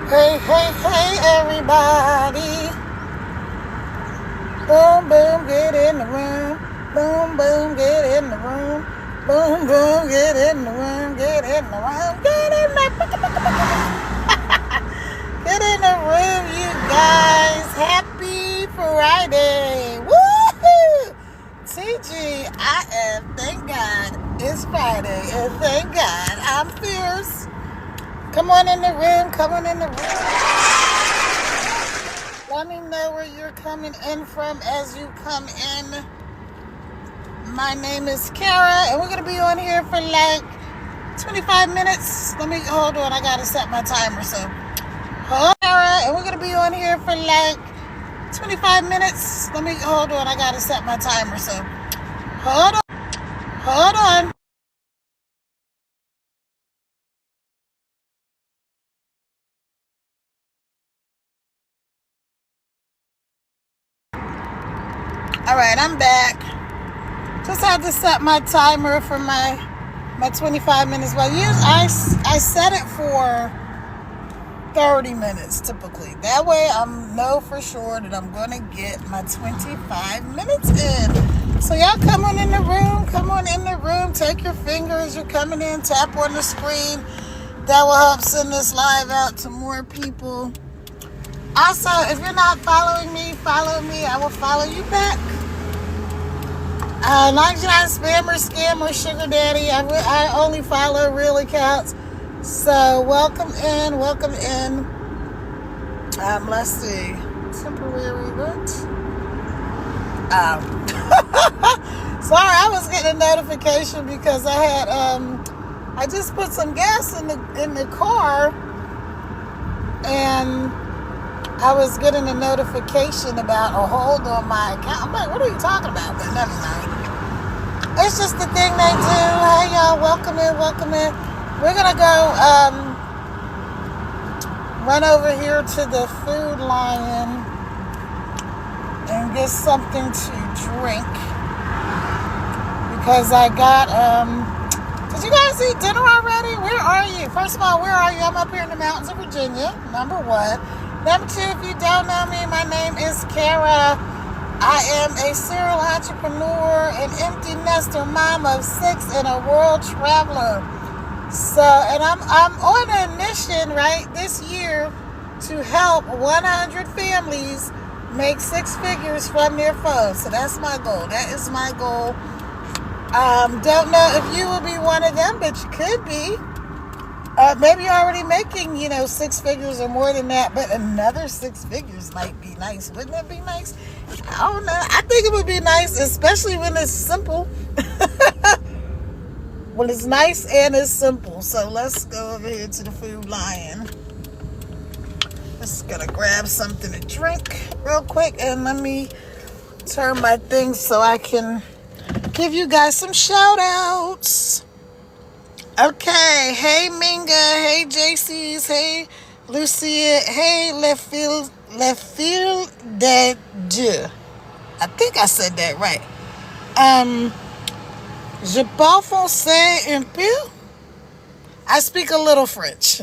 Hey, hey, hey, everybody. Boom, boom, get in the room. Boom, boom, get in the room. Boom, boom, get in the room. Get in the room. Get in the room, you guys. Happy Friday. Woohoo! TG, I am, thank God, it's Friday. And thank God, I'm fierce. Come on in the room. Come on in the room. Let me know where you're coming in from as you come in. My name is Kara, and we're going to be on here for like 25 minutes. Let me, hold on, I got to set my timer. So, hold on, Kara, and we're going to be on here for like 25 minutes. Let me, hold on, I got to set my timer. So, hold on, hold on. All right, I'm back. Just had to set my timer for my 25 minutes. Well, I set it for 30 minutes typically. That way I know for sure that I'm going to get my 25 minutes in. So y'all come on in the room. Come on in the room. Take your fingers. You're coming in. Tap on the screen. That will help send this live out to more people. Also, if you're not following me, follow me. I will follow you back. Not spammer, scammer, sugar daddy. I only follow real accounts. So welcome in, welcome in. Let's see. Temporary what? Sorry, I was getting a notification because I had I just put some gas in the car, and I was getting a notification about a hold on my account. I'm like, what are you talking about? But never mind. It's just the thing they do. Hey y'all, welcome in, welcome in. We're gonna go run over here to the Food Lion and get something to drink because I got did you guys eat dinner already? Where are you? First of all, where are you? I'm up here in the mountains of Virginia, number one. Number two, if you don't know me, my name is Kara. I am a serial entrepreneur, an empty nester, mom of 6, and a world traveler. So, and I'm on a mission right this year to help 100 families make 6 figures from their phones. So that's my goal. That is my goal. Don't know if you will be one of them, but you could be. Maybe you're already making, 6 figures or more than that, but another 6 figures might be nice. Wouldn't it be nice? I don't know. I think it would be nice, especially when it's simple. When it's nice and it's simple. So let's go over here to the Food Lion. Just gonna grab something to drink real quick, and let me turn my thing so I can give you guys some shout outs. Okay, hey Minga, hey JC's, hey Lucia, hey Lefil de Dieu. I think I said that right. Je parle français un peu. I speak a little French.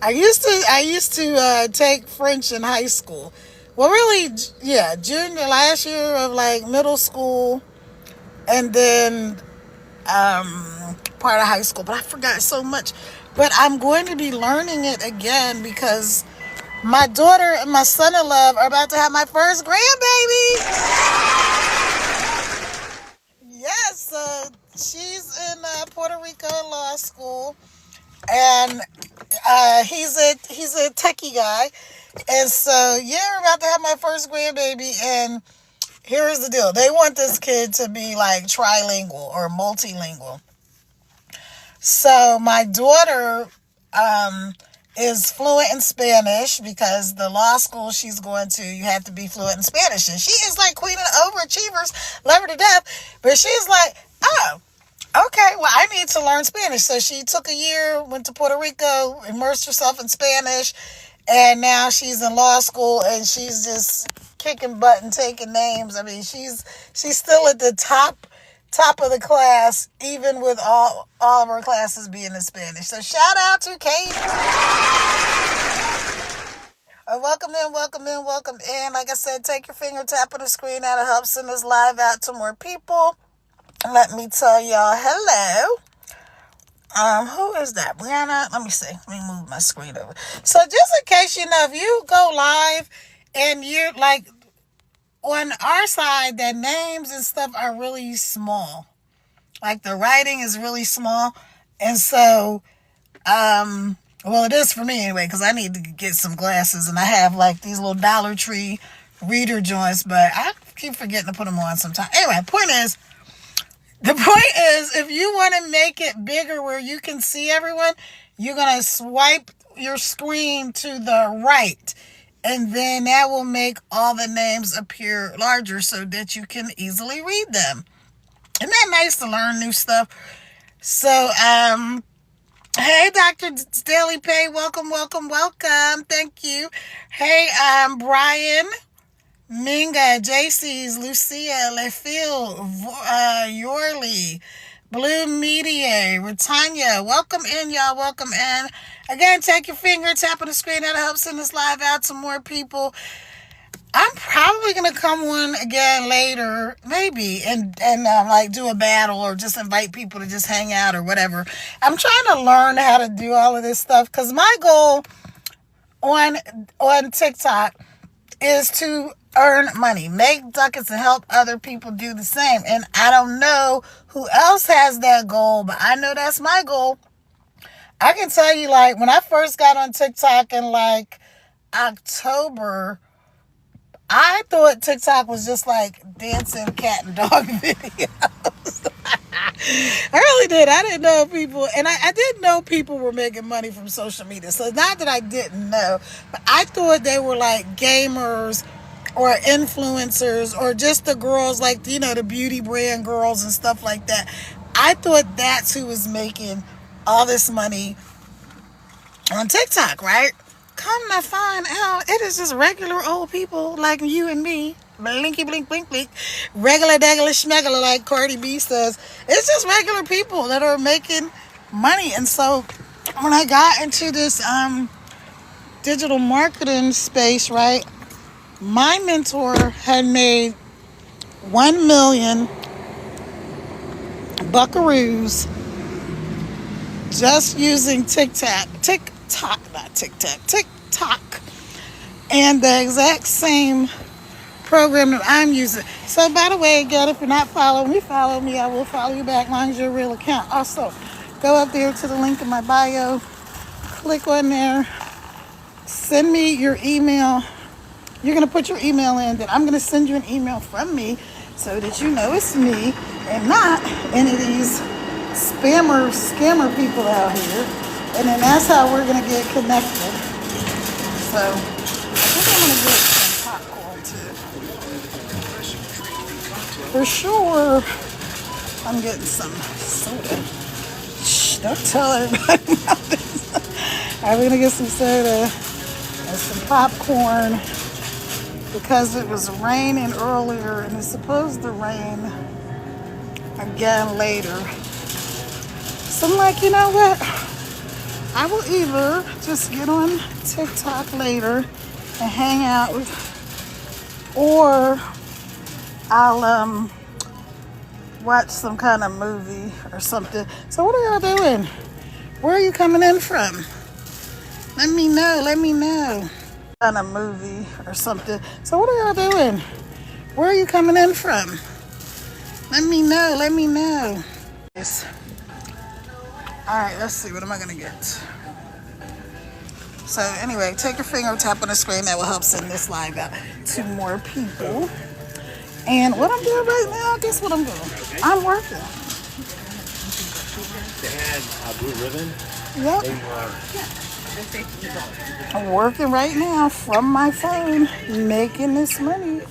I used to take French in high school. Well, really, yeah, last year of like middle school, and then part of high school, but I forgot so much. But I'm going to be learning it again because my daughter and my son-in-law are about to have my first grandbaby. Yes, she's in Puerto Rico law school, and he's a techie guy, and so yeah, we're about to have my first grandbaby. And here's the deal: they want this kid to be like trilingual or multilingual. So my daughter is fluent in Spanish because the law school she's going to, you have to be fluent in Spanish. And she is like queen of the overachievers, love her to death. But she's like, oh, okay, well, I need to learn Spanish. So she took a year, went to Puerto Rico, immersed herself in Spanish, and now she's in law school, and she's just kicking butt and taking names. I mean, she's still at the top top of the class, even with all of our classes being in Spanish. So shout out to Katie. Welcome in, welcome in, welcome in. Like I said, take your finger, tap on the screen. That'll help send this live out to more people. Let me tell y'all hello. Who is that? Brianna? Let me see. Let me move my screen over. So just in case you know, if you go live and you're like, on our side, the names and stuff are really small. Like the writing is really small. And so, well, it is for me anyway, because I need to get some glasses and I have like these little Dollar Tree reader joints, but I keep forgetting to put them on sometimes. Anyway, the point is, if you want to make it bigger where you can see everyone, you're going to swipe your screen to the right. And then that will make all the names appear larger so that you can easily read them. Isn't that nice to learn new stuff? So, hey, Dr. Daily Pay, welcome, welcome, welcome. Thank you. Hey, Brian, Minga, JC's, Lucia, Lefille, Yorley, Blue Media, Retanya. Welcome in, y'all. Welcome in. Again, take your finger, tap on the screen. That'll help send this live out to more people. I'm probably going to come on again later, maybe, and like do a battle or just invite people to just hang out or whatever. I'm trying to learn how to do all of this stuff because my goal on TikTok is to earn money, make ducats, and help other people do the same. And I don't know who else has that goal, but I know that's my goal. I can tell you, like, when I first got on TikTok in like October, I thought TikTok was just like dancing cat and dog videos. I really did. I didn't know people, and I didn't know people were making money from social media. So not that I didn't know, but I thought they were like gamers or influencers or just the girls, like, you know, the beauty brand girls and stuff like that. I thought that's who was making all this money on TikTok, right? Come to find out, it is just regular old people like you and me. Blinky, blink, blink, blink. Regular, degular, schmegular, like Cardi B says. It's just regular people that are making money. And so when I got into this digital marketing space, right, my mentor had made 1 million buckaroos just using TikTok, and the exact same program that I'm using. So by the way, again, if you're not following me, follow me. I will follow you back as long as you're a real account. Also, go up there to the link in my bio, click on there, send me your email. You're going to put your email in, then I'm going to send you an email from me so that you know it's me and not any of these scammer people out here. And then that's how we're going to get connected. So I think I'm going to get some popcorn too. For sure, I'm getting some soda. Shh, don't tell everybody about this. I'm going to get some soda and some popcorn because it was raining earlier and it's supposed to rain again later. So I'm like, you know what? I will either just get on TikTok later and hang out with, or I'll watch some kind of movie or something. So what are y'all doing? Where are you coming in from? Let me know. Kind of movie or something. So what are y'all doing? Where are you coming in from? Let me know. Yes. All right, let's see. What am I going to get? So anyway, take your finger, tap on the screen. That will help send this live out to more people. And what I'm doing right now, guess what I'm doing? I'm working. They had Blue Ribbon. Yep. I'm working right now from my phone, making this money.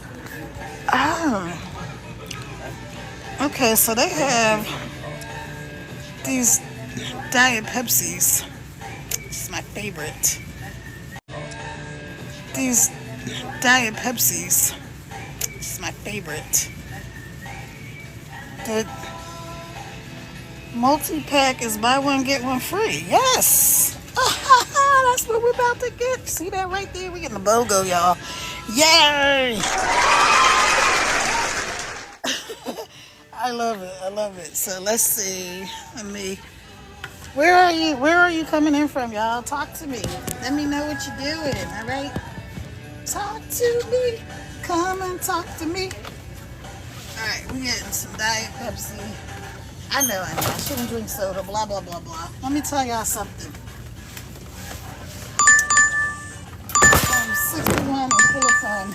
Oh. Okay, so they have these Diet Pepsis. This is my favorite. These Diet Pepsis. This is my favorite. Multi-pack is buy one, get one free. Yes. That's what we're about to get. See that right there? We're getting the BOGO, y'all. Yay. I love it. I love it. So let's see. Where are you? Where are you coming in from, y'all? Talk to me. Let me know what you're doing. All right. Talk to me. Come and talk to me. All right. We're getting some Diet Pepsi. I know. I shouldn't drink soda. Blah blah blah blah. Let me tell y'all something. I'm 61 and full of fun,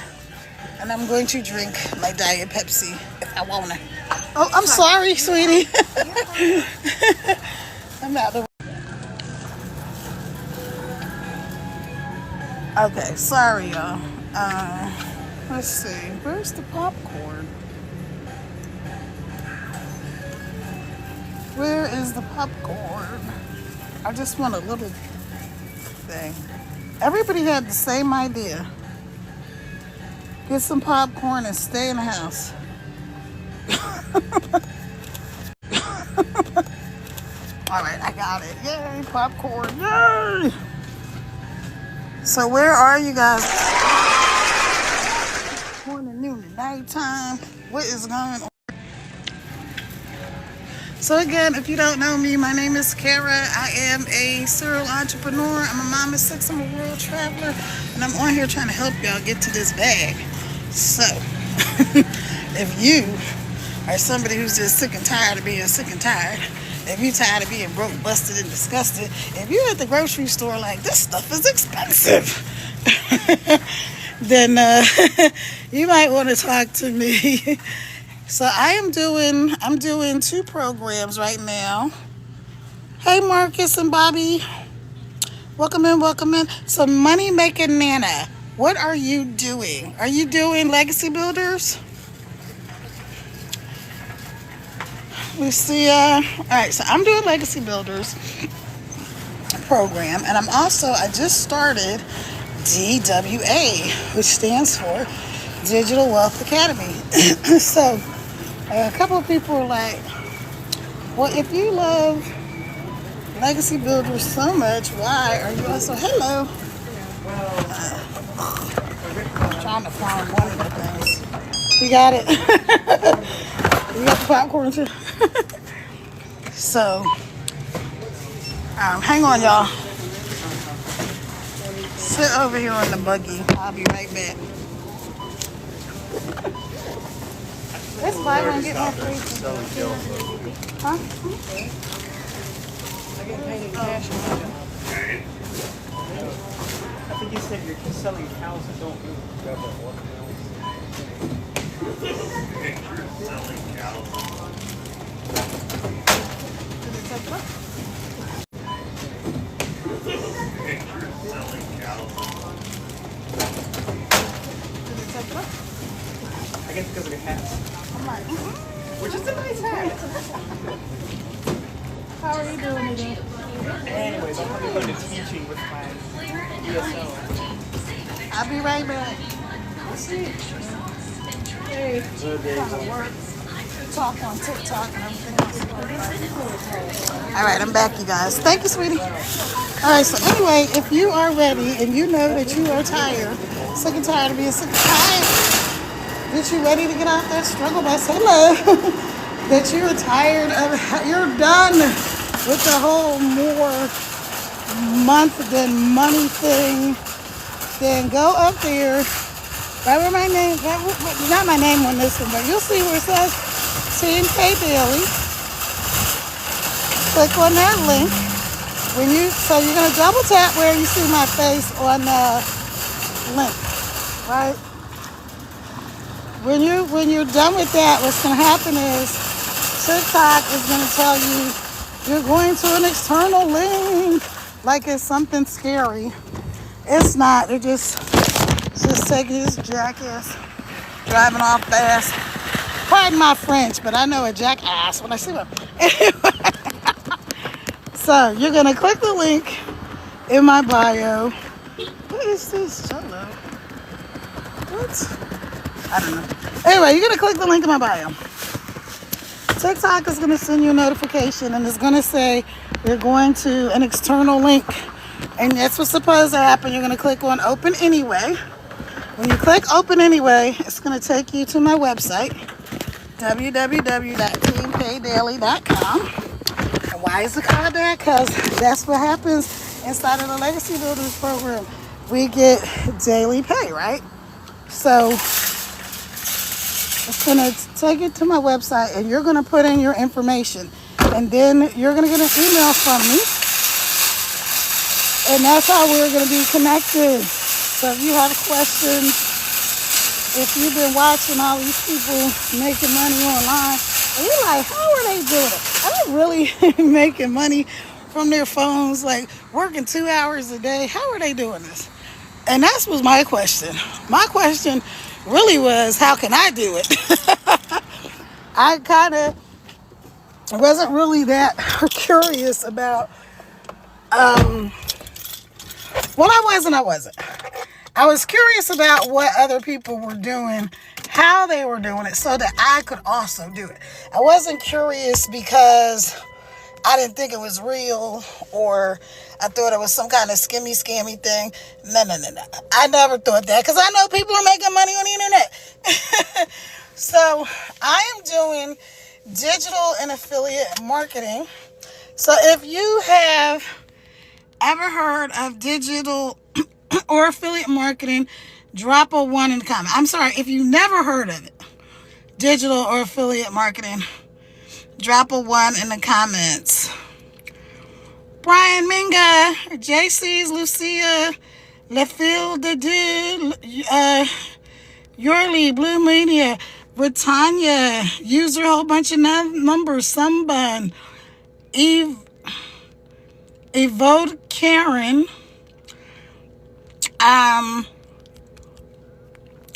and I'm going to drink my Diet Pepsi if I wanna. Oh, I'm sorry, sweetie. I'm out the. Okay, sorry, y'all. Let's see. Where's the popcorn? Where is the popcorn? I just want a little thing. Everybody had the same idea. Get some popcorn and stay in the house. All right, I got it. Yay, popcorn. Yay! So where are you guys? Morning, noon, and nighttime. What is going on? So again, if you don't know me, my name is Kara. I am a serial entrepreneur. I'm a mom of 6. I'm a world traveler. And I'm on here trying to help y'all get to this bag. So, if you are somebody who's just sick and tired of being sick and tired, if you're tired of being broke, busted, and disgusted, if you're at the grocery store like, this stuff is expensive, then you might want to talk to me. So I'm doing 2 programs right now. Hey, Marcus and Bobby. Welcome in, welcome in. So Money Making Nana, what are you doing? Are you doing Legacy Builders? We see, all right, so I'm doing Legacy Builders program, and I just started DWA, which stands for Digital Wealth Academy. So a couple of people are like, well, if you love Legacy Builders so much, why are you also, hello? I'm trying to find one of the things. You got it? You got the popcorn too? So, hang on, y'all. Sit over here on the buggy. I'll be right back. Let's buy one, get one free. Huh? I get paid in cash. I think you said you're selling cows that don't move. Selling cows. I guess because of your hat. I'm like, Which is a nice hat. how are you doing today? Anyways, I'll probably go to teaching with my ESL. I'll be right back. Hey, trying to work, talk on TikTok and everything else. All right, I'm back, you guys. Thank you, sweetie. All right, so anyway, if you are ready and you know that you are tired, sick and tired of being sick and tired, that you're ready to get out that struggle bus, hello, that you're tired of, you're done with the whole more month than money thing, then go up there, right where my name, not my name on this one, but you'll see where it says Team K Daily. Click on that link. So you're gonna double tap where you see my face on the link, right? When you're done with that, what's gonna happen is TikTok is gonna tell you you're going to an external link, like it's something scary. It's not. They're just taking his jackass, driving off fast. Pardon my French, but I know a jackass when I see one. Anyway, so you're gonna click the link in my bio. What is this? Hello. What? I don't know. Anyway, you're gonna click the link in my bio. TikTok is going to send you a notification, and it's going to say you're going to an external link. And that's what's supposed to happen. You're going to click on Open Anyway. When you click Open Anyway, it's going to take you to my website, www.teampaydaily.com. And why is it called that? Because that's what happens inside of the Legacy Builders program. We get daily pay, right? So it's going to take you to my website, and you're going to put in your information. And then you're going to get an email from me. And that's how we're going to be connected. So if you have questions, if you've been watching all these people making money online, and you're like, how are they doing it? Are they really making money from their phones, like working 2 hours a day? How are they doing this? And that was my question. My question really was, how can I do it? I kind of wasn't really that curious about, well, I wasn't. I was curious about what other people were doing, how they were doing it, so that I could also do it. I wasn't curious because I didn't think it was real, or I thought it was some kind of scammy thing. No. I never thought that, because I know people are making money on the internet. So I am doing digital and affiliate marketing. So if you have ever heard of digital or affiliate marketing, drop a 1 in the comment. I'm sorry, if you never heard of it, digital or affiliate marketing, drop a 1 in the comments. Brian Minga, JC's, Lucia, LaFille de Yorley, Blue Media, Britannia, user, whole bunch of numbers, Sunbun, Evote Karen,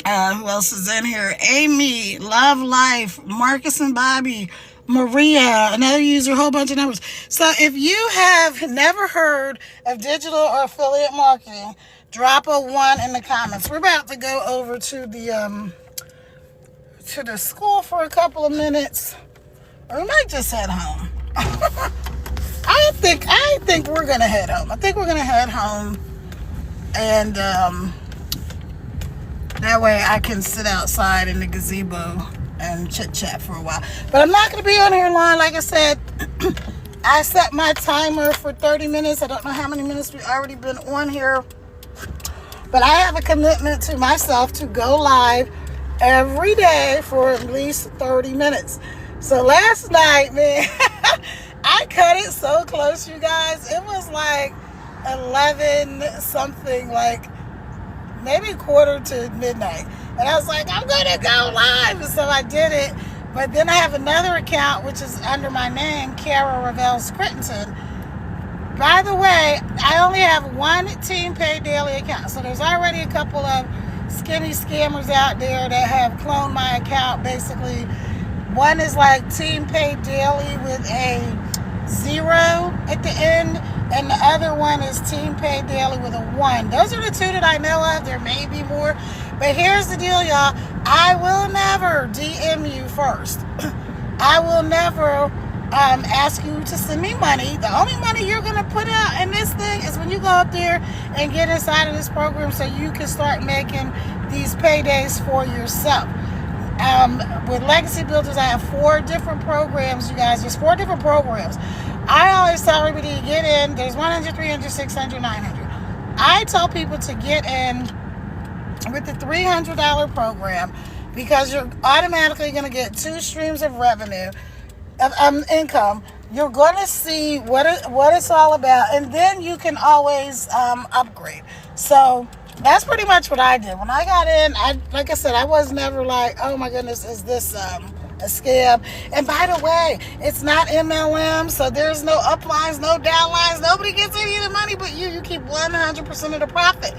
who else is in here? Amy, Love Life, Marcus and Bobby, Maria, another user, a whole bunch of numbers. So if you have never heard of digital or affiliate marketing, drop a 1 in the comments. We're about to go over to the school for a couple of minutes, or we might just head home. I think we're gonna head home. I think we're gonna head home, and that way I can sit outside in the gazebo and chit chat for a while. But I'm not gonna be on here long. Like I said, I set my timer for 30 minutes. I don't know how many minutes we've already been on here, but I have a commitment to myself to go live every day for at least 30 minutes. So last night, man, I cut it so close, you guys. It was like 11 something, like maybe quarter to midnight. And I was like, I'm going to go live. And so I did it. But then I have another account, which is under my name, Kara Ravel Scrittenton. By the way, I only have one Team Pay Daily account. So there's already a couple of skinny scammers out there that have cloned my account, basically. One is like Team Pay Daily with a 0 at the end, and the other one is Team Pay Daily with a 1. Those are the two that I know of. There may be more, but here's the deal, y'all. I will never DM you first. I will never ask you to send me money. The only money you're going to put out in this thing is when you go up there and get inside of this program, so you can start making these paydays for yourself. With Legacy Builders, I have 4 different programs, you guys. There's 4 different programs. I always tell everybody to get in. There's 100, 300, 600, 900. I tell people to get in with the $300 program, because you're automatically going to get 2 streams of revenue, of income. You're going to see what it's all about, and then you can always upgrade. So that's pretty much what I did. When I got in, like I said, I was never like, oh my goodness, is this a scam? And by the way, it's not MLM, so there's no uplines, no downlines. Nobody gets any of the money but you. You keep 100% of the profit.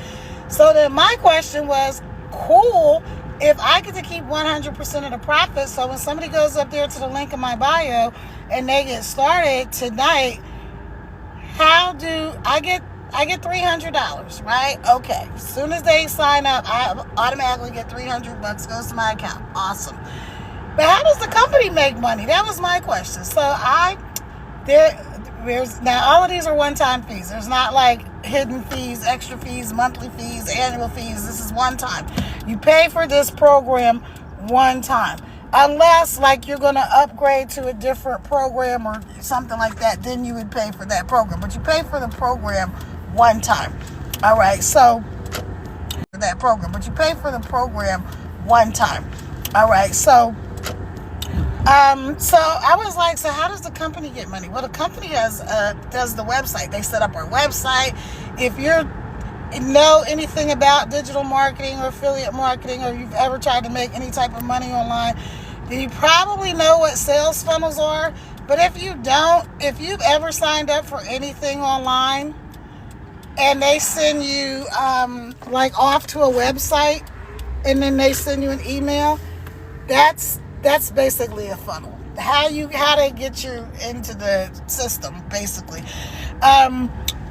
So then my question was, cool, if I get to keep 100% of the profit, so when somebody goes up there to the link in my bio and they get started tonight, how do I get $300, right? Okay. As soon as they sign up, I automatically get $300 goes to my account. Awesome. But how does the company make money? That was my question. So there's now all of these are one-time fees. There's not like hidden fees, extra fees, monthly fees, annual fees. This is one time. You pay for this program one time. Unless like you're going to upgrade to a different program or something like that, then you would pay for that program. But you pay for the program one time. All right. So that program, but you pay for the program one time. All right. So I was like, so how does the company get money? Well, the company does the website. They set up our website. If you know anything about digital marketing or affiliate marketing, or you've ever tried to make any type of money online, then you probably know what sales funnels are. But if you don't, if you've ever signed up for anything online and they send you like off to a website and then they send you an email, that's basically a funnel. How they get you into the system, basically.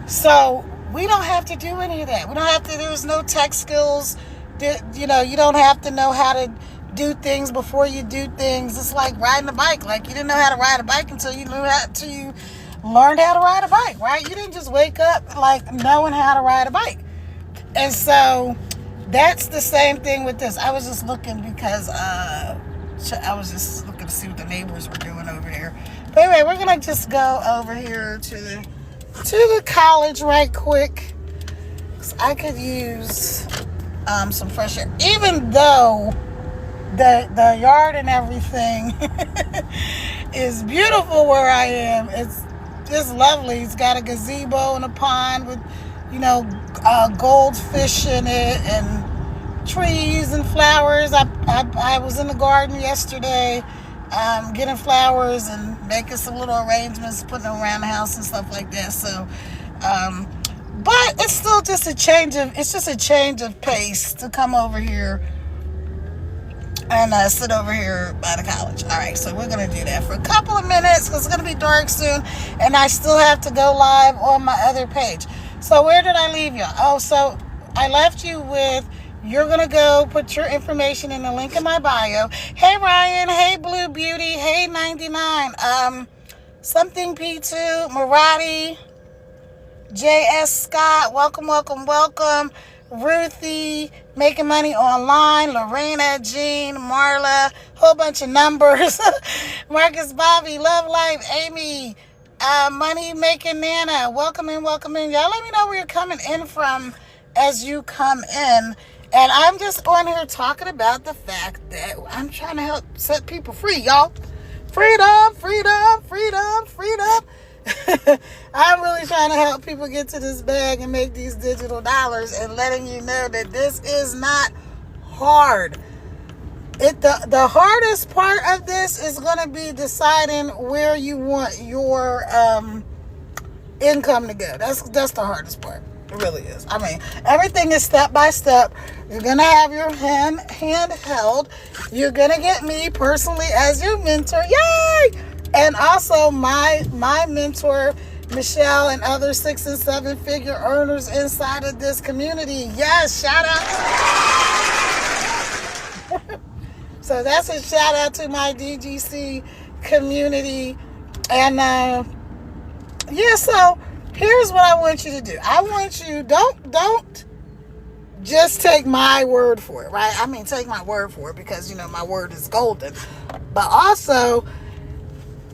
So we don't have to do any of that. We don't have to. There's no tech skills. You don't have to know how to do things before you do things. It's like riding a bike. Like you didn't know how to ride a bike until you learned how to ride a bike, right? You didn't just wake up like knowing how to ride a bike. And so that's the same thing with this. I was just looking because I was just looking to see what the neighbors were doing over there. But anyway, we're gonna just go over here to the college right quick. 'Cause I could use some fresh air. Even though the yard and everything is beautiful where I am. It's just lovely. It's got a gazebo and a pond with, goldfish in it and trees and flowers. I was in the garden yesterday getting flowers and making some little arrangements, putting them around the house and stuff like that. So but it's still just a change of pace to come over here and sit over here by the college. All right, so we're going to do that for a couple of minutes because it's going to be dark soon and I still have to go live on my other page. So where did I leave y'all? Oh, so I left you with, you're going to go put your information in the link in my bio. Hey, Ryan. Hey, Blue Beauty. Hey, 99. Something P2. Marathi. J.S. Scott. Welcome, welcome, welcome. Ruthie. Making Money Online. Lorena. Jean. Marla. Whole bunch of numbers. Marcus Bobby. Love Life. Amy. Money Making Nana. Welcome in, welcome in. Y'all let me know where you're coming in from as you come in. And I'm just on here talking about the fact that I'm trying to help set people free, y'all. Freedom, freedom, freedom, freedom. I'm really trying to help people get to this bag and make these digital dollars and letting you know that this is not hard. The hardest part of this is going to be deciding where you want your income to go. That's the hardest part. It really is. I mean, everything is step by step. You're going to have your hand held. You're going to get me personally as your mentor. Yay! And also my mentor, Michelle, and other 6- and 7-figure earners inside of this community. Yes, shout out. So that's a shout out to my DGC community. And so here's what I want you to do. I want you, don't just take my word for it, right? I mean, take my word for it because, my word is golden. But also,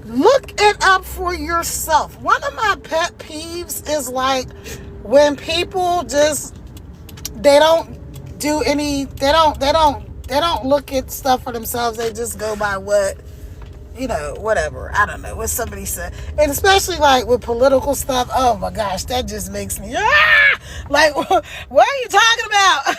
look it up for yourself. One of my pet peeves is like when people they don't look at stuff for themselves. They just go by what, whatever. I don't know what somebody said. And especially like with political stuff. Oh my gosh, that just makes me, like, what are you talking about?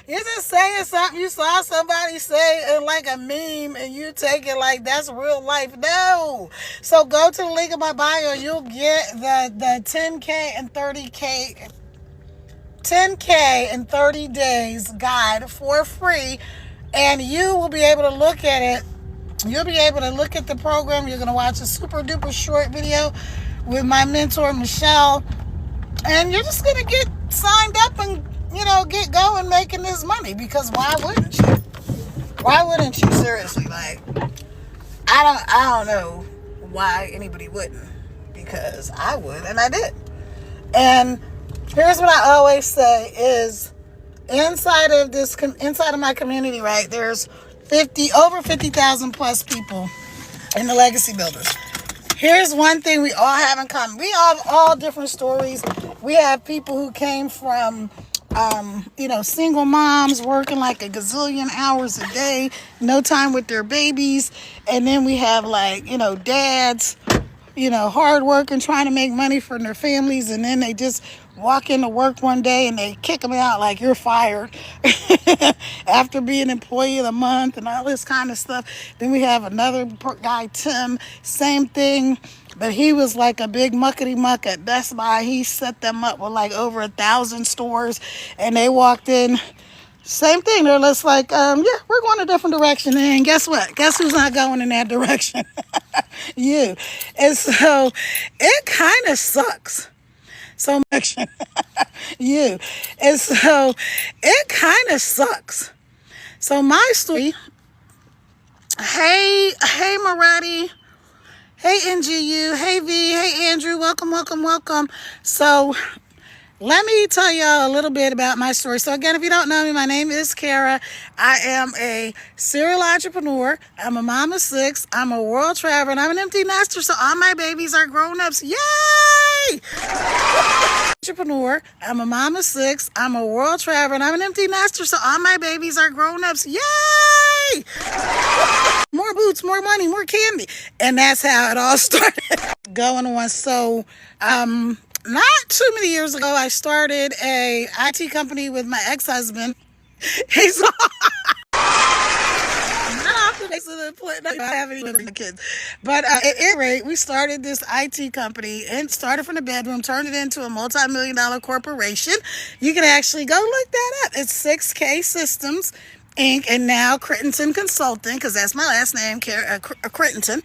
You're just saying something you saw somebody say in like a meme and you take it like that's real life. No. So go to the link in my bio. You'll get the 10K and 30K 10K in 30 days guide for free, and you will be able to look at it. You'll be able to look at the program. You're going to watch a super duper short video with my mentor, Michelle, and you're just going to get signed up and, get going making this money, because why wouldn't you? Why wouldn't you? Seriously, like, I don't know why anybody wouldn't, because I would, and I did. And here's what I always say is, inside of my community, right, there's over 50,000 plus people in the Legacy Builders. Here's one thing we all have in common. We have all different stories. We have people who came from, single moms working like a gazillion hours a day, no time with their babies. And then we have dads, hard working, trying to make money for their families. And then they just walk into work one day and they kick them out like, you're fired after being employee of the month and all this kind of stuff. Then we have another guy, Tim, same thing, but he was like a big muckety muck at Best Buy. He set them up with like over 1,000 stores, and they walked in, same thing. They're just like, we're going a different direction. And guess what? Guess who's not going in that direction? You. And so it kind of sucks. So much. You. And so it kind of sucks. So my story, hey Moretti, hey NGU, hey V, hey Andrew, welcome. So let me tell y'all a little bit about my story. So again, if you don't know me, my name is Kara. I am a serial entrepreneur. I'm a mom of 6. I'm a world traveler, and I'm an empty nester, so all my babies are grown-ups. Yay! Entrepreneur. I'm a mom of 6. I'm a world traveler, and I'm an empty nester, so all my babies are grown-ups. Yay! More boots, more money, more candy. And that's how it all started. Going on. So, not too many years ago, I started a IT company with my ex-husband. He's I haven't even kids. But at any rate, we started this IT company and started from the bedroom, turned it into a multi-million-dollar corporation. You can actually go look that up. It's 6K Systems Inc. and now Crittenton Consulting, because that's my last name, Crittenton.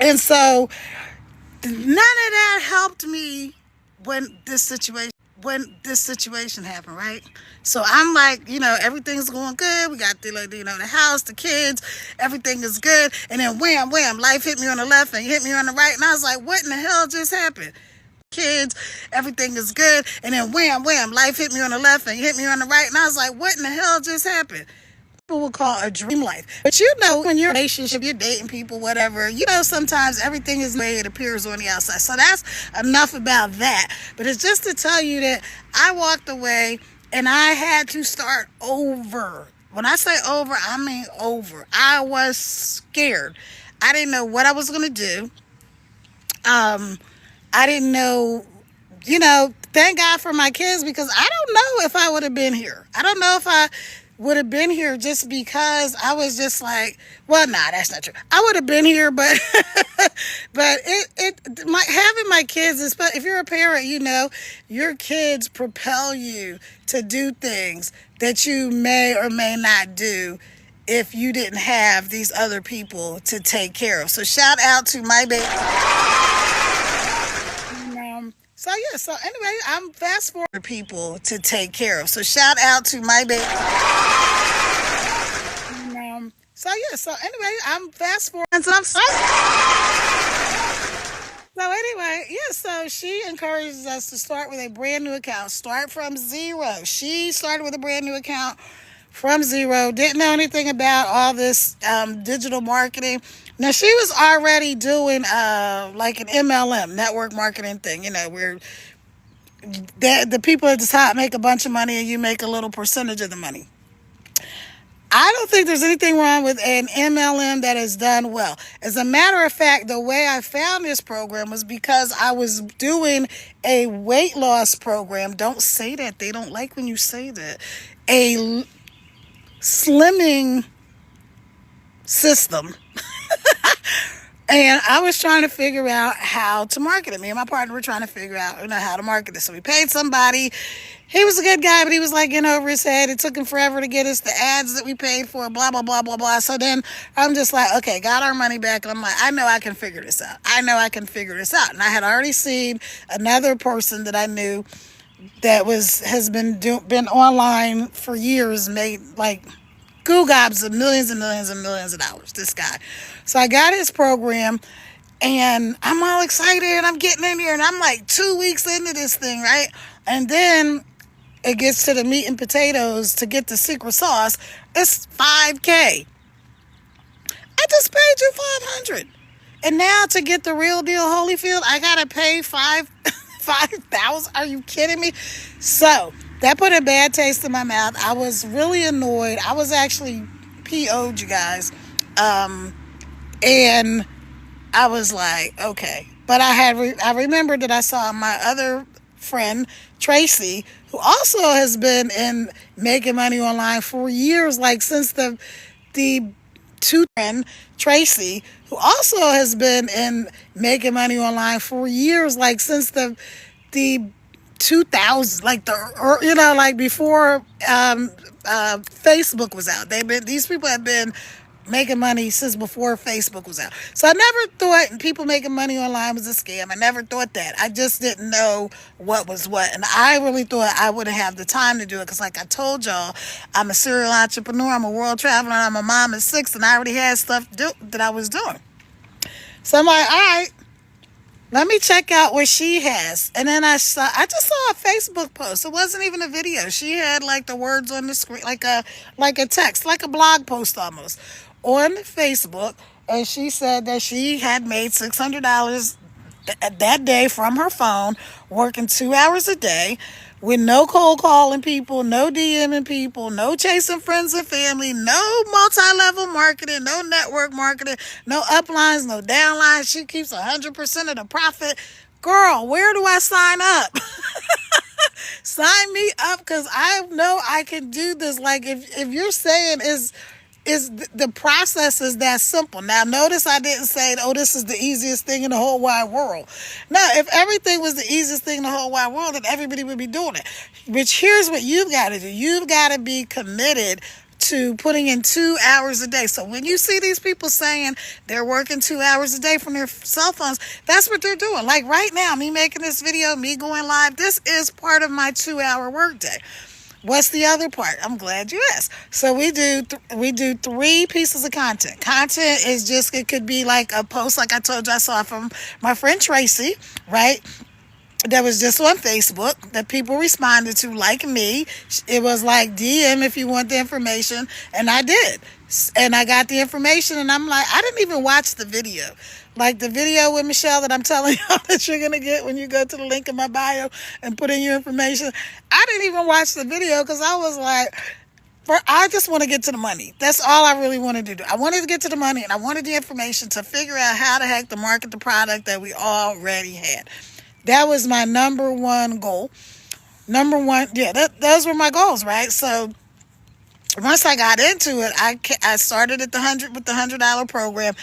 And so none of that helped me when this situation happened, right? So I'm like, everything's going good. We got the house, the kids, everything is good. And then wham, life hit me on the left and hit me on the right. And I was like, what in the hell just happened? Kids, everything is good. And then wham, life hit me on the left and hit me on the right. And I was like, what in the hell just happened? People will call a dream life. But when you're in a relationship, you're dating people, whatever, sometimes everything is the way it appears on the outside. So that's enough about that. But it's just to tell you that I walked away and I had to start over. When I say over, I mean over. I was scared. I didn't know what I was going to do. I didn't know, thank God for my kids, because I don't know if I would have been here. I don't know if I would have been here just because I was just like, well, nah, that's not true. I would have been here, but having my kids, if you're a parent, your kids propel you to do things that you may or may not do if you didn't have these other people to take care of. So shout out to my baby. So anyway, I'm fast forward people to take care of. So shout out to my baby. So anyway, I'm fast forward. So she encourages us to start with a brand new account. Start from zero. She started with a brand new account from zero. Didn't know anything about all this digital marketing. Now, she was already doing like an MLM, network marketing thing, where the people at the top make a bunch of money and you make a little percentage of the money. I don't think there's anything wrong with an MLM that is done well. As a matter of fact, the way I found this program was because I was doing a weight loss program. Don't say that. They don't like when you say that. A slimming system. And I was trying to figure out how to market it. Me and my partner were trying to figure out, how to market it. So we paid somebody. He was a good guy, but he was like in over his head. It took him forever to get us the ads that we paid for, blah, blah, blah, blah, blah. So then I'm just like, okay, got our money back. And I'm like, I know I can figure this out. And I had already seen another person that I knew that has been online for years, made like goo gobs of millions and millions and millions of dollars, this guy. So I got his program, and I'm all excited, and I'm getting in here, and I'm like 2 weeks into this thing, right? And then it gets to the meat and potatoes to get the secret sauce. It's $5K. I just paid you $500. And now to get the real deal Holyfield, I gotta pay $5,000. Are you kidding me? So that put a bad taste in my mouth. I was really annoyed. I was actually PO'd, you guys. And I was like, okay. But I remembered that I saw my other friend, Tracy, who also has been in making money online for years, like since the friend Tracy, who also has been in making money online for years, like since the 2000s, like like before Facebook was out. These people have been making money since before Facebook was out. So I never thought people making money online was a scam. I never thought that. I just didn't know what was what. And I really thought I wouldn't have the time to do it because, like I told y'all, I'm a serial entrepreneur. I'm a world traveler. I'm a mom of 6, and I already had stuff that I was doing. So I'm like, all right, let me check out what she has. And then I just saw a Facebook post. It wasn't even a video. She had like the words on the screen, like a text, like a blog post almost, on Facebook. And she said that she had made $600 that day from her phone, working 2 hours a day, with no cold calling people, no DMing people, no chasing friends and family, no multi-level marketing, no network marketing, no uplines, no downlines. She keeps 100% of the profit. Girl, where do I sign up? Sign me up, because I know I can do this. Like, if you're saying is the process is that simple. Now, notice I didn't say, oh, this is the easiest thing in the whole wide world. No, if everything was the easiest thing in the whole wide world, then everybody would be doing it. Which, here's what you've got to do. You've got to be committed to putting in 2 hours a day. So when you see these people saying they're working 2 hours a day from their cell phones, that's what they're doing. Like right now, me making this video, me going live, this is part of my 2-hour workday. What's the other part? I'm glad you asked. So we do 3 pieces of content. Content is just, it could be like a post, like I told you I saw from my friend Tracy, right? That was just on Facebook that people responded to, like me. It was like, DM if you want the information. And I did. And I got the information, and I'm like, I didn't even watch the video. Like the video with Michelle that I'm telling y'all that you're going to get when you go to the link in my bio and put in your information. I didn't even watch the video because I was like, I just want to get to the money. That's all I really wanted to do. I wanted to get to the money, and I wanted the information to figure out how the heck to market the product that we already had. That was my number one goal. Those were my goals, right? So once I got into it, I started at the $100 program.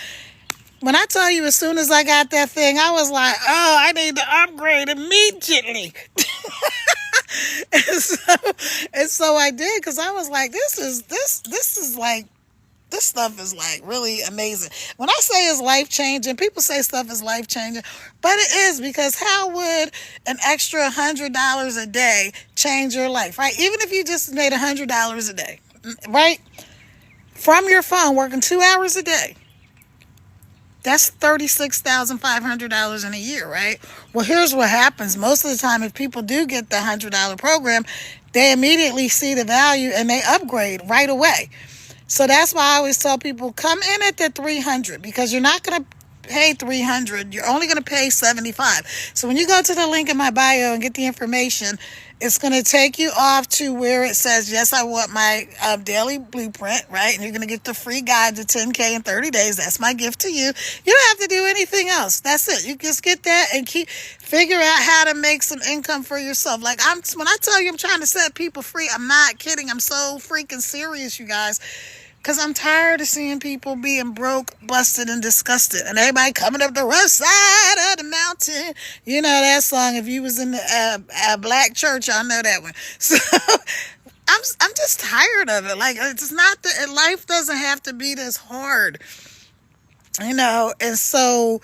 When I tell you, as soon as I got that thing, I was like, oh, I need to upgrade immediately. and so I did, because I was like, this stuff is like really amazing. When I say it's life-changing, people say stuff is life-changing, but it is, because how would an extra $100 a day change your life, right? Even if you just made $100 a day, right? From your phone, working 2 hours a day. That's $36,500 in a year, right? Well, here's what happens. Most of the time, if people do get the $100 program, they immediately see the value and they upgrade right away. So that's why I always tell people, come in at the $300, because you're not going to pay $300. You're only going to pay $75. So when you go to the link in my bio and get the information, it's going to take you off to where it says, yes, I want my daily blueprint, right? And you're going to get the free guide to 10K in 30 days. That's my gift to you. You don't have to do anything else. That's it. You just get that and figure out how to make some income for yourself. Like when I tell you I'm trying to set people free, I'm not kidding. I'm so freaking serious, you guys. Because I'm tired of seeing people being broke, busted, and disgusted. And everybody coming up the rough side of the mountain. You know that song. If you was in the black church, y'all know that one. So I'm just tired of it. Like, it's not that life doesn't have to be this hard. You know, and so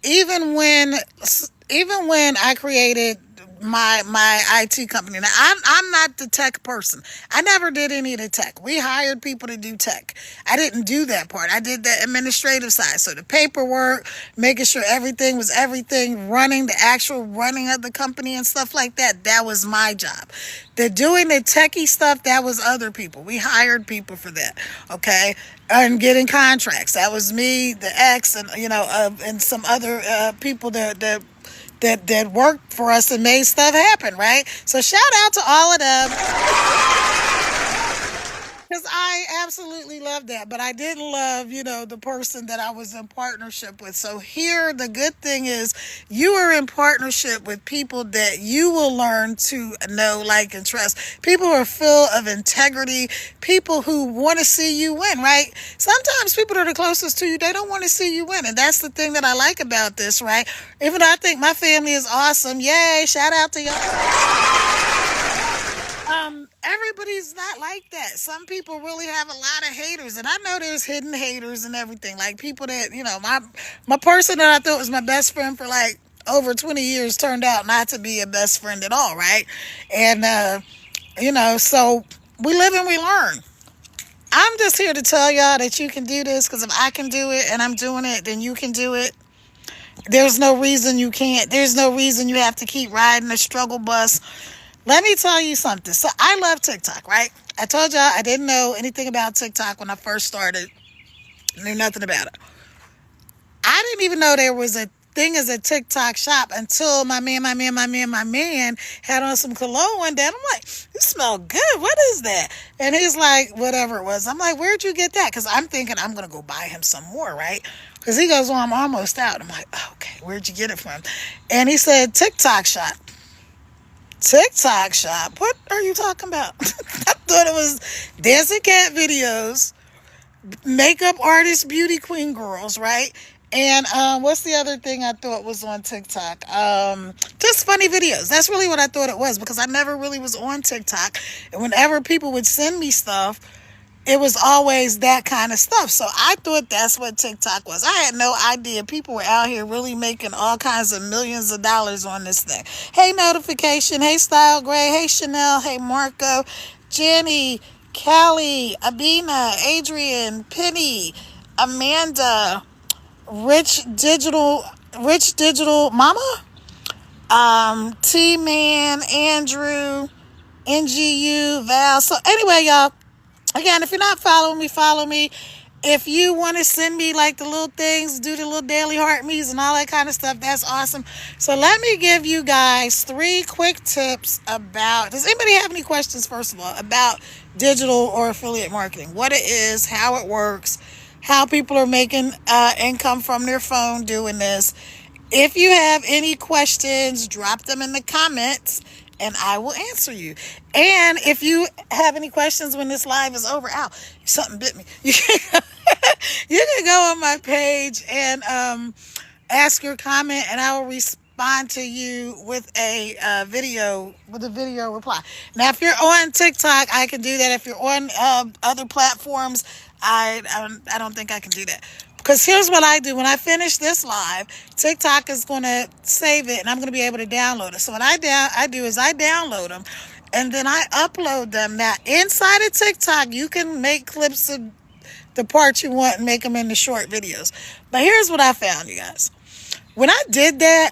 even when I created my IT company. Now, I'm not the tech person. I never did any of the tech. We hired people to do tech. I didn't do that part. I did the administrative side. So the paperwork, making sure everything was everything, running the actual running of the company and stuff like that. That was my job. The doing the techie stuff, that was other people. We hired people for that. Okay. And getting contracts. That was me, the ex, and and some other people that worked for us and made stuff happen, right? So shout out to all of them. Because I absolutely love that. But I didn't love, the person that I was in partnership with. So here, the good thing is you are in partnership with people that you will learn to know, like, and trust. People who are full of integrity. People who want to see you win, right? Sometimes people that are the closest to you, they don't want to see you win. And that's the thing that I like about this, right? Even though I think my family is awesome. Yay, shout out to y'all. Everybody's not like that. Some people really have a lot of haters, and I know there's hidden haters and everything. Like people that, my person that I thought was my best friend for like over 20 years turned out not to be a best friend at all, right? And, so we live and we learn. I'm just here to tell y'all that you can do this, because if I can do it and I'm doing it, then you can do it. There's no reason you can't. There's no reason you have to keep riding the struggle bus. Let me tell you something. So I love TikTok, right? I told y'all I didn't know anything about TikTok when I first started. I knew nothing about it. I didn't even know there was a thing as a TikTok shop until my man had on some cologne one day. And I'm like, you smell good. What is that? And he's like, whatever it was. I'm like, where'd you get that? Because I'm thinking I'm going to go buy him some more, right? Because he goes, well, I'm almost out. I'm like, oh, okay, where'd you get it from? And he said, TikTok shop. TikTok shop? What are you talking about? I thought it was dancing cat videos, makeup artist, beauty queen girls, right? And what's the other thing I thought was on TikTok? Just funny videos. That's really what I thought it was, because I never really was on TikTok. And whenever people would send me stuff, it was always that kind of stuff. So I thought that's what TikTok was. I had no idea people were out here really making all kinds of millions of dollars on this thing. Hey, Notification. Hey, Style Gray. Hey, Chanel. Hey, Marco. Jenny. Callie. Abina. Adrian. Penny. Amanda. Rich Digital Mama. T-Man. Andrew. NGU. Val. So anyway, y'all. Again, if you're not following me, follow me. If you want to send me like the little things, do the little daily heart me's and all that kind of stuff, that's awesome. So let me give you guys 3 quick tips about, does anybody have any questions, first of all, about digital or affiliate marketing? What it is, how it works, how people are making income from their phone doing this. If you have any questions, drop them in the comments and I will answer you. And if you have any questions when this live is over, ow, something bit me. You can go on my page and ask your comment, and I will respond to you with a video reply. Now, if you're on TikTok, I can do that. If you're on other platforms, I don't think I can do that. Because here's what I do. When I finish this live, TikTok is going to save it, and I'm going to be able to download it. So what I do is I download them, and then I upload them. Now, inside of TikTok, you can make clips of the parts you want and make them into short videos. But here's what I found, you guys. When I did that,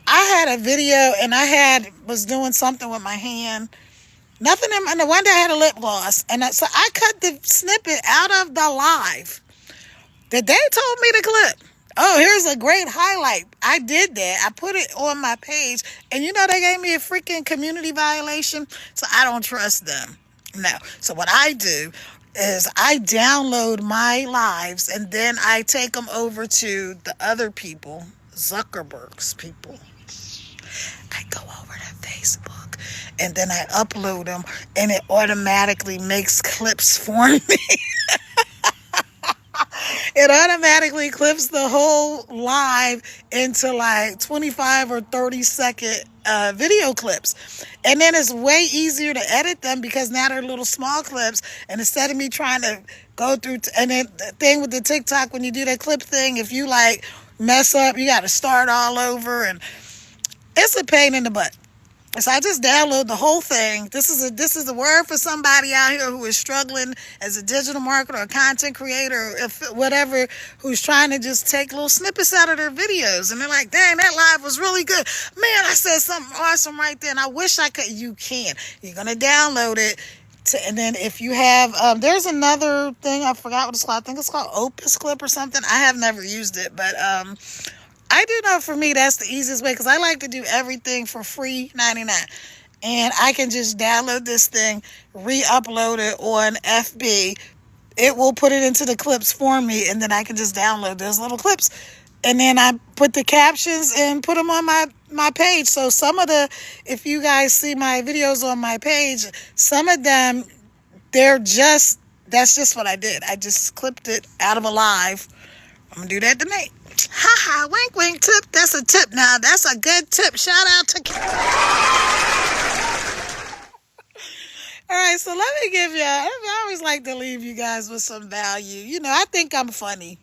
I had a video, and I was doing something with my hand. Nothing and one day I had a lip gloss, and so I cut the snippet out of the live that they told me to clip. Oh, here's a great highlight. I did that. I put it on my page, and they gave me a freaking community violation, so I don't trust them. No. So what I do is I download my lives, and then I take them over to the other people, Zuckerberg's people. I go over to Facebook, and then I upload them, and it automatically makes clips for me. It automatically clips the whole live into like 25 or 30-second video clips. And then it's way easier to edit them because now they're little small clips. And instead of me trying to go through, and then the thing with the TikTok, when you do that clip thing, if you like mess up, you got to start all over. And It's a pain in the butt. So I just download the whole thing. This is a word for somebody out here who is struggling as a digital marketer or content creator, if whatever, who's trying to just take little snippets out of their videos. And they're like, dang, that live was really good. Man, I said something awesome right there. And I wish I could. You can. You're going to download it. And then if you have, there's another thing. I forgot what it's called. I think it's called Opus Clip or something. I have never used it, but I do know for me that's the easiest way, because I like to do everything for free 99. And I can just download this thing, re-upload it on FB. It will put it into the clips for me, and then I can just download those little clips. And then I put the captions and put them on my page. So some of if you guys see my videos on my page, some of them, that's just what I did. I just clipped it out of a live. I'm going to do that tonight. Haha, wink, wink, tip. That's a tip now. That's a good tip. Shout out to... All right, so let me give you... I always like to leave you guys with some value. You know, I think I'm funny.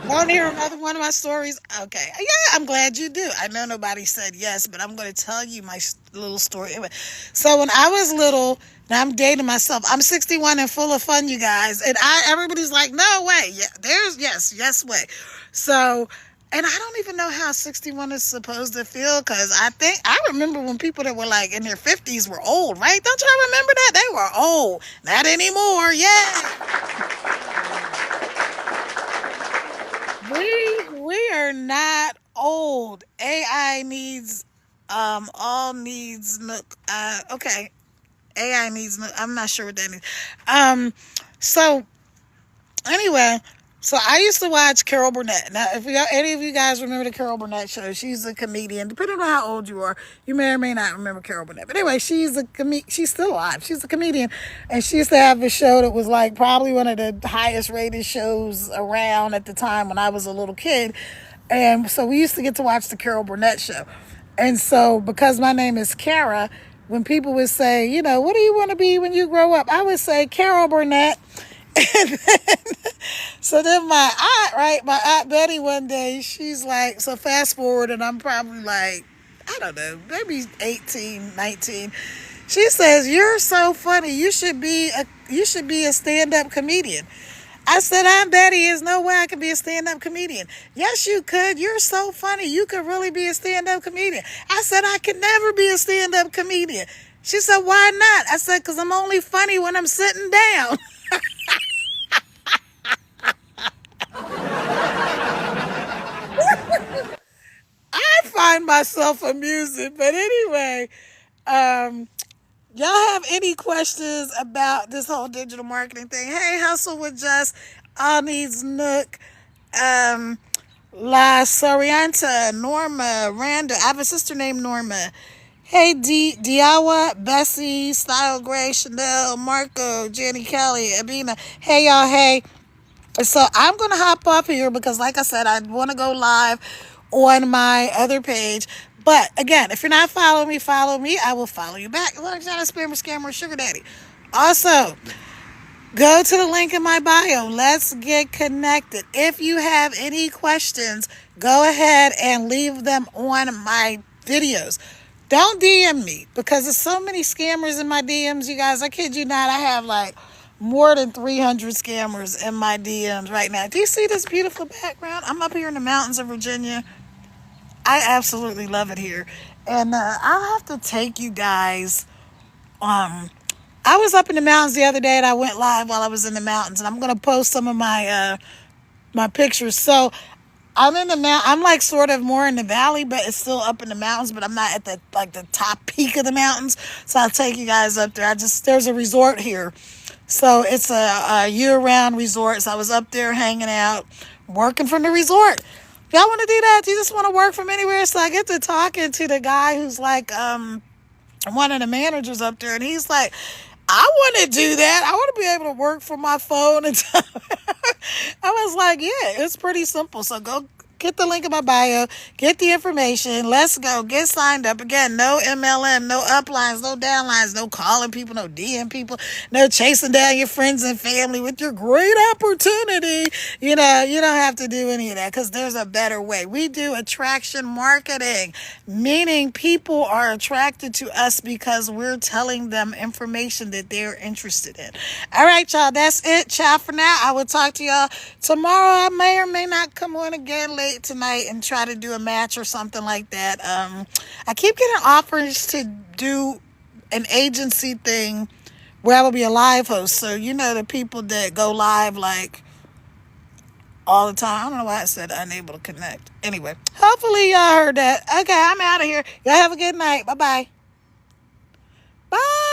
Want to hear another one of my stories? Okay. Yeah, I'm glad you do. I know nobody said yes, but I'm going to tell you my little story. Anyway, so when I was little... Now I'm dating myself. I'm 61 and full of fun, you guys. And everybody's like, no way. Yeah, yes way. So, and I don't even know how 61 is supposed to feel, because I remember when people that were like in their 50s were old, right? Don't y'all remember that? They were old. Not anymore. Yeah. We are not old. AI needs, all needs, okay. AI needs, I'm not sure what that means. So anyway, so I used to watch Carol Burnett. Now, if any of you guys remember the Carol Burnett show, she's a comedian. Depending on how old you are, you may or may not remember Carol Burnett. But anyway, she's still alive. She's a comedian. And she used to have a show that was like probably one of the highest rated shows around at the time when I was a little kid. And so we used to get to watch the Carol Burnett show. And so because my name is Kara, when people would say, you know, what do you want to be when you grow up? I would say Carol Burnett. So then my aunt Betty one day, she's like, so fast forward and I'm probably like, I don't know, maybe 18, 19. She says, you're so funny. You should be a stand-up comedian. I said, Aunt Betty, there's no way I could be a stand-up comedian. Yes, you could. You're so funny. You could really be a stand-up comedian. I said, I could never be a stand-up comedian. She said, why not? I said, because I'm only funny when I'm sitting down. I find myself amusing. But anyway, y'all have any questions about this whole digital marketing thing? Hey, Hustle with Just, All Needs Nook, La Sorianta, Norma, Randa. I have a sister named Norma. Hey, Diawa, Bessie, Style Gray, Chanel, Marco, Jenny Kelly, Abina. Hey, y'all, hey. So I'm going to hop up here because, like I said, I want to go live on my other page. But again, if you're not following me, follow me. I will follow you back. As long as you're not a spammer, scammer, sugar daddy. Also, go to the link in my bio. Let's get connected. If you have any questions, go ahead and leave them on my videos. Don't DM me because there's so many scammers in my DMs, you guys. I kid you not. I have like more than 300 scammers in my DMs right now. Do you see this beautiful background? I'm up here in the mountains of Virginia. I absolutely love it here. And I'll have to take you guys. I was up in the mountains the other day and I went live while I was in the mountains. And I'm going to post some of my my pictures. So I'm in the I'm like sort of more in the valley, but it's still up in the mountains, but I'm not at the top peak of the mountains. So I'll take you guys up there. There's a resort here. So it's a year-round resort. So I was up there hanging out, working from the resort. If y'all want to do that, you just want to work from anywhere. So I get to talking to the guy who's like one of the managers up there, and he's like, I want to do that. I want to be able to work from my phone and stuff. I was like, yeah, it's pretty simple. So go Get the link in my bio. Get the information. Let's go. Get signed up. Again, no MLM, no uplines, no downlines, no calling people, no DM people, no chasing down your friends and family with your great opportunity. You know, you don't have to do any of that because there's a better way. We do attraction marketing, meaning people are attracted to us because we're telling them information that they're interested in. All right, y'all. That's it, child, for now. I will talk to y'all tomorrow. I may or may not come on again late tonight and try to do a match or something like that. I keep getting offers to do an agency thing where I will be a live host. So, you know, the people that go live like all the time. I don't know why I said unable to connect. Anyway, hopefully y'all heard that. Okay, I'm out of here. Y'all have a good night. Bye-bye. Bye.